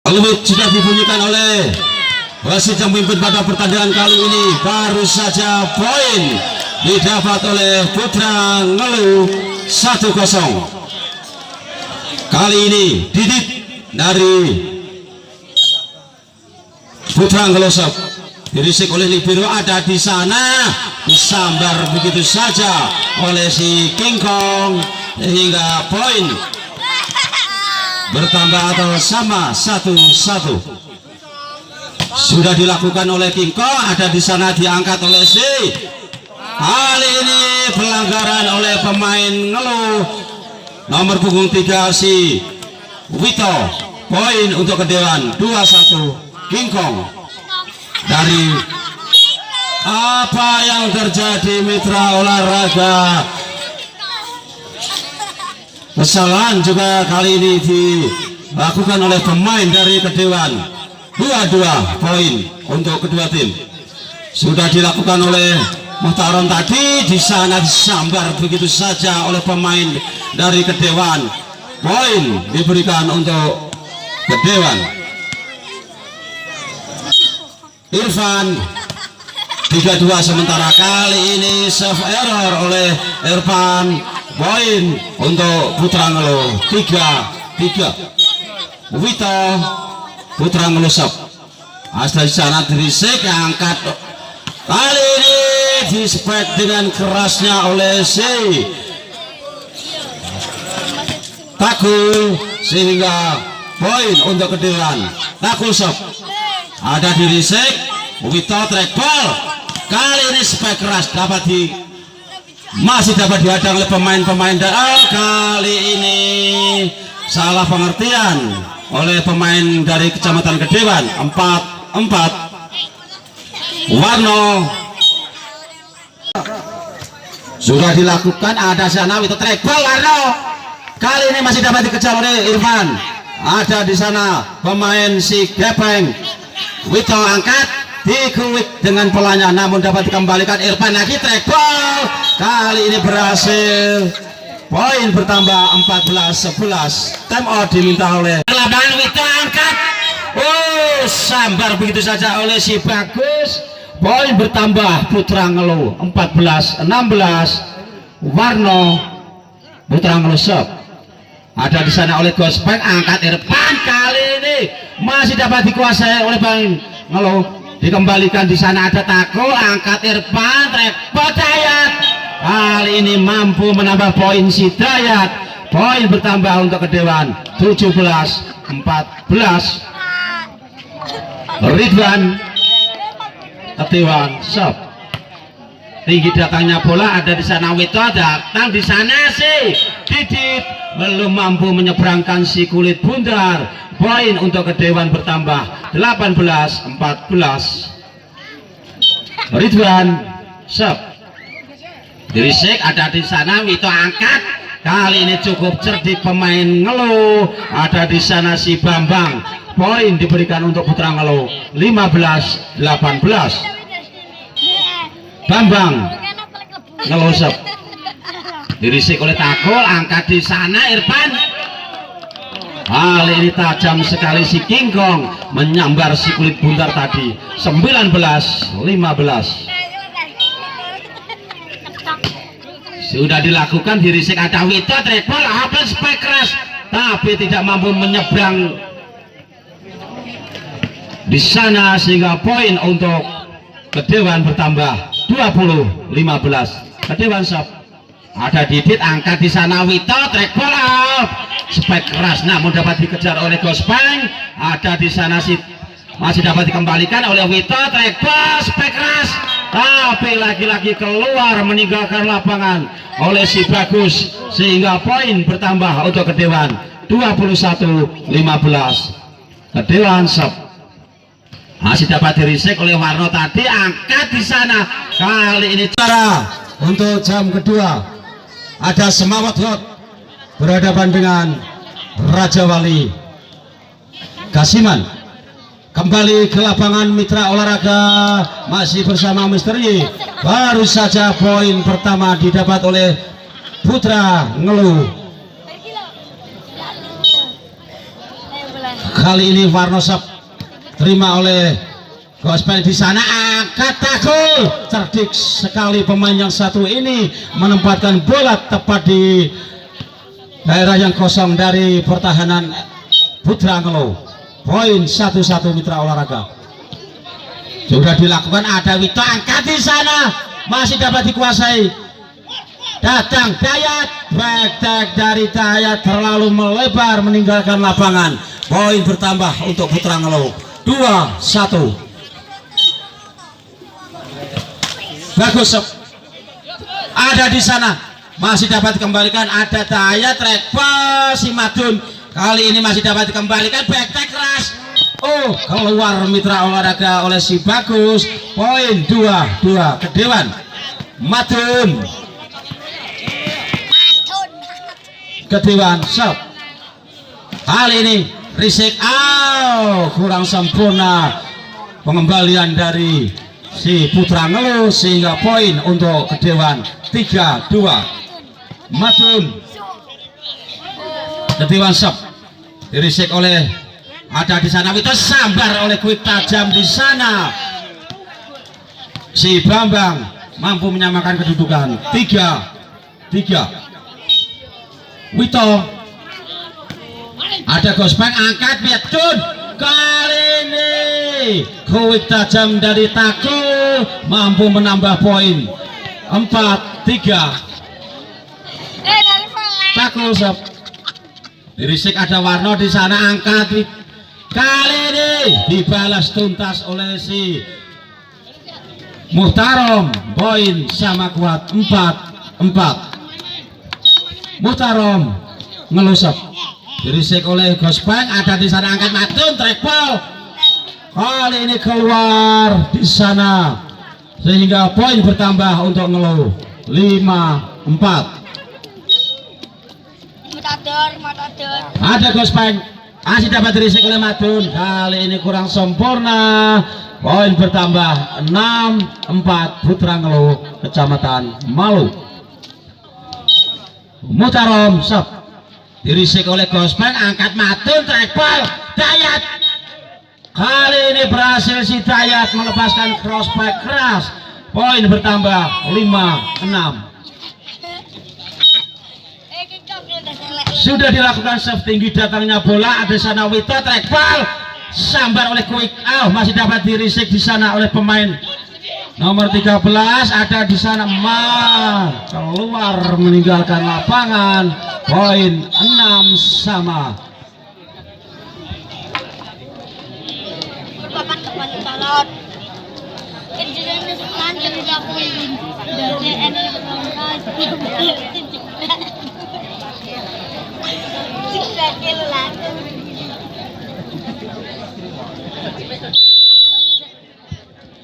Alut sudah dibunyikan oleh wasit yang memimpin pada pertandingan kali ini. Baru saja poin didapat oleh Putra Ngeluh 1-0. Kali ini Didit dari Putra Ngeluh dirisik oleh Libero, ada di sana, disambar begitu saja oleh si King Kong hingga poin bertambah atau sama 1-1. Sudah dilakukan oleh King Kong, ada di sana, diangkat oleh si. Kali ini pelanggaran oleh pemain Ngeluh nomor punggung 3 si Wito. Poin untuk Kedewan 2-1 King Kong. Dari apa yang terjadi mitra olahraga, kesalahan juga kali ini dilakukan oleh pemain dari Kedewan. 2-2 poin untuk kedua tim. Sudah dilakukan oleh Muhtaron tadi, di sana disambar begitu saja oleh pemain dari Kedewan. Poin diberikan untuk Kedewan. Irfan 3-2, sementara kali ini save error oleh Irfan. Poin untuk Putra Ngeluh 3-3. Wito Putra Ngeluh asal di sana dirisik, angkat. Kali ini dispek dengan kerasnya oleh si Takul, sehingga poin untuk Kedewan. Takul ada dirisik, Wito track ball. Kali ini spek keras masih dapat dihadang oleh pemain-pemain. Kali ini salah pengertian oleh pemain dari Kecamatan Kedewan. 4-4. Warno sudah dilakukan, ada sana Wito track ball. Warno kali ini masih dapat dikejar oleh Irfan. Ada di sana pemain si Gepeng. Wito angkat, dikuik dengan polanya, namun dapat dikembalikan. Irfan lagi track ball. Kali ini berhasil. Poin bertambah 14-11. Time out diminta oleh lapangan. Wito angkat, sambar begitu saja oleh si Bagus. Poin bertambah Putra Ngeluh 14-16. Warno Putra Ngeluh ada di sana oleh Gospek, angkat Irfan. Kali ini masih dapat dikuasai oleh Bang Ngeluh, dikembalikan. Di sana ada Takul, angkat Irfan, track Dayat. Kali ini mampu menambah poin si Dayat. Poin bertambah untuk Kedewan 17-14. Ridwan Kedewan tinggi datangnya bola, ada di sana Wito, datang di sana si Didit, belum mampu menyeberangkan si kulit bundar. Poin untuk Kedewan bertambah 18-14. Ridwan dirisik, ada di sana Wito angkat. Kali ini cukup cerdik pemain Ngeluh, ada di sana si Bambang. Poin diberikan untuk Putra Ngeluh 15-18. Bambang Ngeluh dirisik oleh Takul, angkat di sana Irfan. Kali ini tajam sekali si King Kong, menyambar si kulit bundar tadi. 19-15. Sudah dilakukan, dirisik, ada Wito track ball, apa spek keras, tapi tidak mampu menyeberang di sana, sehingga poin untuk Kedewan bertambah 20-15. Kedewan ada Didit, angkat di sana Wito track ball out, spek keras, namun dapat dikejar oleh Gospeng. Ada di sana si masih dapat dikembalikan oleh Wito, track ball, spek keras, tapi lagi-lagi keluar meninggalkan lapangan oleh si Bagus, sehingga poin bertambah untuk Kedewan 21-15. Kedewan masih dapat dirisik oleh Warno tadi, angkat di sana. Kali ini cara untuk jam kedua ada Semawat Hot berhadapan dengan Raja Wali Kasiman. Kembali ke lapangan mitra olahraga, masih bersama Misteri. Baru saja poin pertama didapat oleh Putra Ngeluh. Kali ini Warnosep terima oleh Gospel di sana, angkat takul. Cerdik sekali pemain yang satu ini menempatkan bola tepat di daerah yang kosong dari pertahanan Putra Ngelo. Poin 1-1 mitra olahraga. Sudah dilakukan, ada Wito, angkat di sana, masih dapat dikuasai. Datang Dayat, back dari Dayat terlalu melebar meninggalkan lapangan. Poin bertambah untuk Putra Ngelo, 2-1. Bagus, ada di sana, masih dapat dikembalikan. Ada Dayat, rekpa si Madun, kali ini masih dapat dikembalikan, back keras. Oh, keluar mitra olahraga oleh si Bagus. Poin 2-2 ke Dewan. Madun ke Dewan Sep. Hal ini Risik, kurang sempurna pengembalian dari si Putra Ngelo sehingga poin untuk ke Dewan 3-2. Madun ke Dewan Sep. Risik oleh, ada di sana Wito, sambar oleh Quick tajam di sana. Si Bambang mampu menyamakan kedudukan 3-3. Wito, ada Gospel, angkat Pietun. Kali ini Quick tajam dari takul mampu menambah poin 4-3. Takul Sep. Risik, ada Warno di sana, angkat. Kali ini dibalas tuntas oleh si Muhtarom. Poin sama kuat 4-4. Muhtarom ngelusep. Risik oleh Gospel, ada di sana, angkat Madun, track ball. Kali ini keluar di sana sehingga poin bertambah untuk Ngelo 5-4. Ada Gospel, masih dapat Risik oleh Madun, kali ini kurang sempurna. Poin bertambah 6-4. Putra Ngelo Kecamatan Malu. Muhtarom Sep. Risik oleh Gospel, angkat Madun, track ball. Dayat, kali ini berhasil si Dayat melepaskan crossback keras. Poin bertambah 5-6. Sudah dilakukan save tinggi, datangnya bola, ada sana Wito, track ball, sambar oleh Quick, masih dapat Risik di sana oleh pemain nomor 13, ada di sana, keluar meninggalkan lapangan. Poin 6 sama.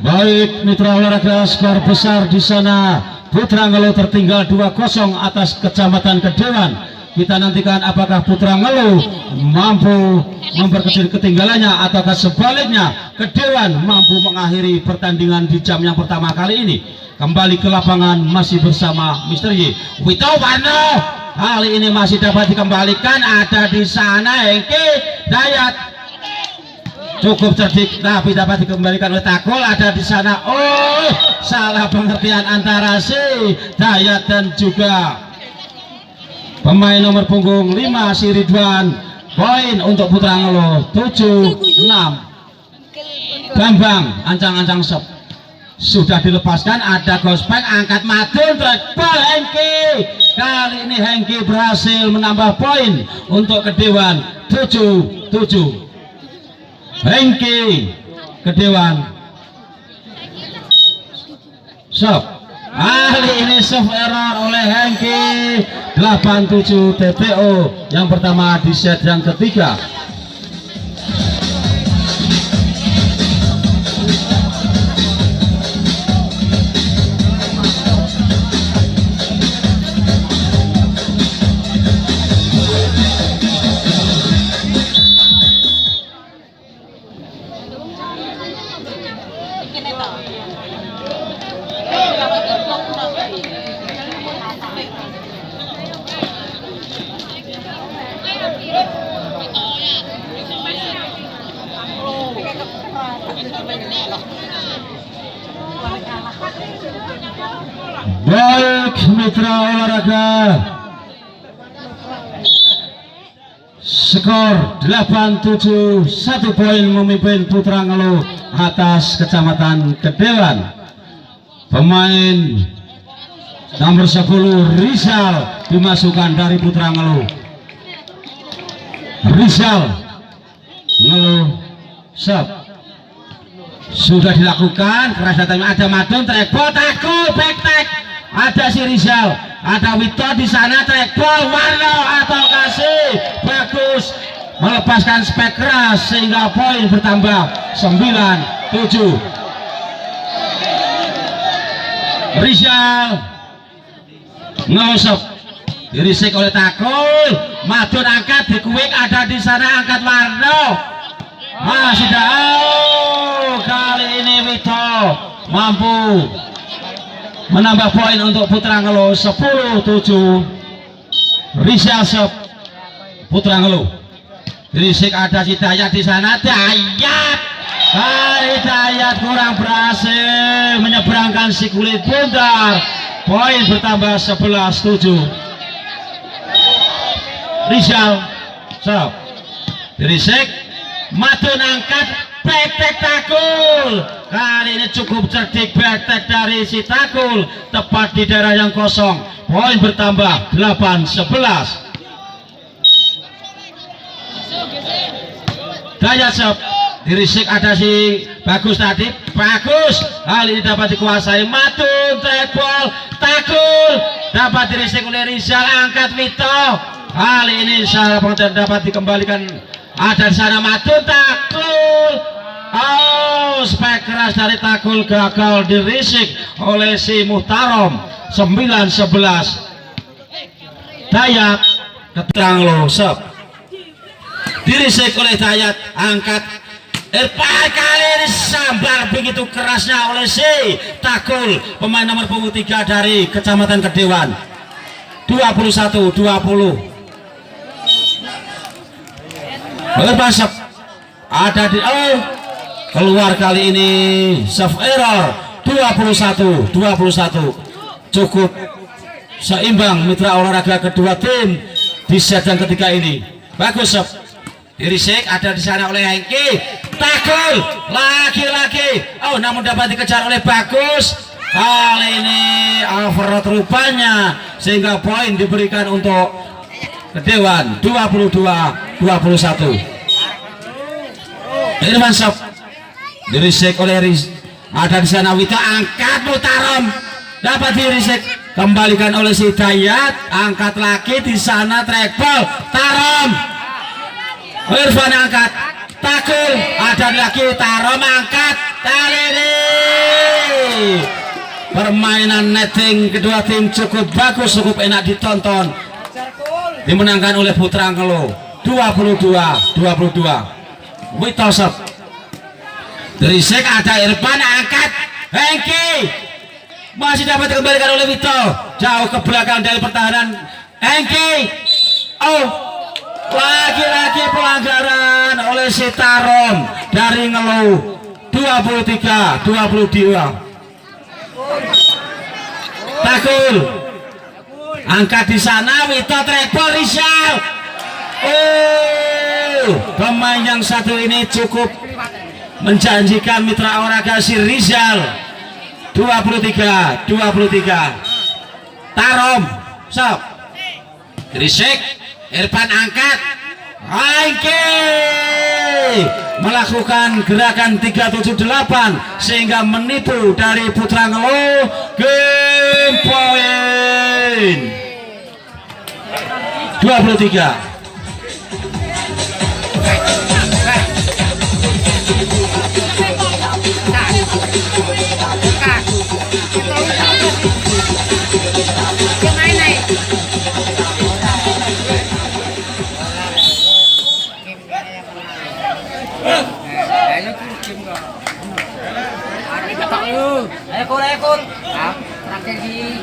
Baik mitra olahraga, skor besar di sana. Putra Ngelo tertinggal 2-0 atas Kecamatan Kedewan. Kita nantikan apakah Putra Ngelo mampu memperkecil ketinggalannya ataukah sebaliknya Kedewan mampu mengakhiri pertandingan di jam yang pertama kali ini. Kembali ke lapangan masih bersama Mr. Y. Wito Warno, kali ini masih dapat dikembalikan, ada di sana Hengki Dayat, cukup cerdik tapi dapat dikembalikan oleh takul, ada di sana. Oh, salah pengertian antara si Dayat dan juga pemain nomor punggung 5 si Ridwan. Poin untuk Putra Ngelo 7-6. Bambang ancang-ancang Sep sudah dilepaskan, ada Gospel, angkat Madun, track ball Hengki. Kali ini Hengki berhasil menambah poin untuk Kedewan 7-7. Hengki Kedewan Sep. Kali ini save error oleh Hengki 87 TPO yang pertama di set yang ketiga. Baik mitra olahraga, skor 8-7, 1 poin memimpin Putra Ngeluh atas Kecamatan Kedewan. Pemain nomor 10 Rizal dimasukkan dari Putra Ngeluh. Rizal Ngeluh sub sudah dilakukan, keras datangnya ada Madun, track ball, takul, back tag, ada si Rizal, ada Wito di sana, track ball, Warno atau kasih, bagus, melepaskan spek keras sehingga poin bertambah 9-7. Rizal ngelosop, dirisik oleh takul, Madun angkat, di kuik ada di sana, angkat Warno, masih jauh. Kali ini Wito mampu menambah poin untuk Putra Ngeluh 10-7. Rizal sub Putra Ngeluh. Dirisik ada si Dayat di sana, Dayat. Dayat kurang berhasil menyeberangkan si kulit bundar. Poin bertambah 11-7. Rizal sub. Dirisik, Madun angkat, back takul. Kali ini cukup cerdik back dari si takul, tepat di daerah yang kosong. Poin bertambah 8-11. Dayat sub, dirisik ada si Bagus tadi, bagus. Kali ini dapat dikuasai Madun, track ball, takul, dapat dirisik oleh Rizal, angkat Wito. Kali ini salah penonton dapat dikembalikan. Ada di sana Madun, takul. Oh, spek keras dari takul gagal dirisik oleh si Muhtarom. 9-11. Dayat keterang lo sub. Dirisik oleh Dayat, angkat. Irfan kali ini sambar begitu kerasnya oleh si takul, pemain nomor punggung 3 dari Kecamatan Kedewan. 21-20. Berbasap ada di keluar kali ini serve error. 21-21 cukup seimbang mitra olahraga kedua tim di set yang ketiga ini. Bagus sub, dirisik ada di sana oleh Hengki, takul lagi-lagi, namun dapat dikejar oleh Bagus. Kali ini overload rupanya sehingga poin diberikan untuk Kedewan. 22-21. Irfan sub, dirisik oleh ada di sana Wito, angkat Muhtarom, dapat dirisik, kembalikan oleh si Dayat, angkat lagi di sana, track ball, Tarom. Irfan angkat, takul, ada lagi Tarom angkat. Kali ini permainan netting kedua tim cukup bagus, cukup enak ditonton. Dimenangkan oleh Putra Ngeluh 22-22. Wito sub, dirisik ada Irfan angkat, Hengki masih dapat dikembalikan oleh Wito, jauh ke belakang dari pertahanan Hengki. Lagi-lagi pelanggaran oleh si Tarom dari Ngeluh. 23-22. Takul angkat di sana, Wito track ball, Rizal. Pemain yang satu ini cukup menjanjikan mitra olahraga si Rizal. 23-23. Tarom sub, dirisik, Irfan angkat, Hengki melakukan gerakan 378 sehingga menipu dari Putra Ngeluh. Game point 23. Ekor strategi.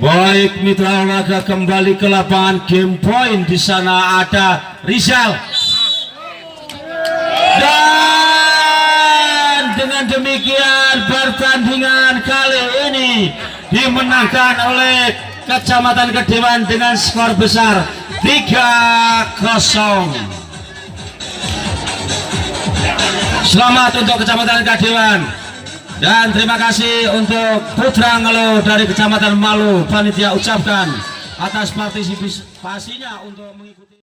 Baik mitra olahraga kembali ke lapangan. Game point di sana ada Rizal. dengan demikian pertandingan kali ini dimenangkan oleh Kecamatan Kedewan dengan skor besar 3-0. Selamat untuk Kecamatan Kedewan dan terima kasih untuk Putra Ngelo dari Kecamatan Malu. Panitia ucapkan atas partisipasinya untuk mengikuti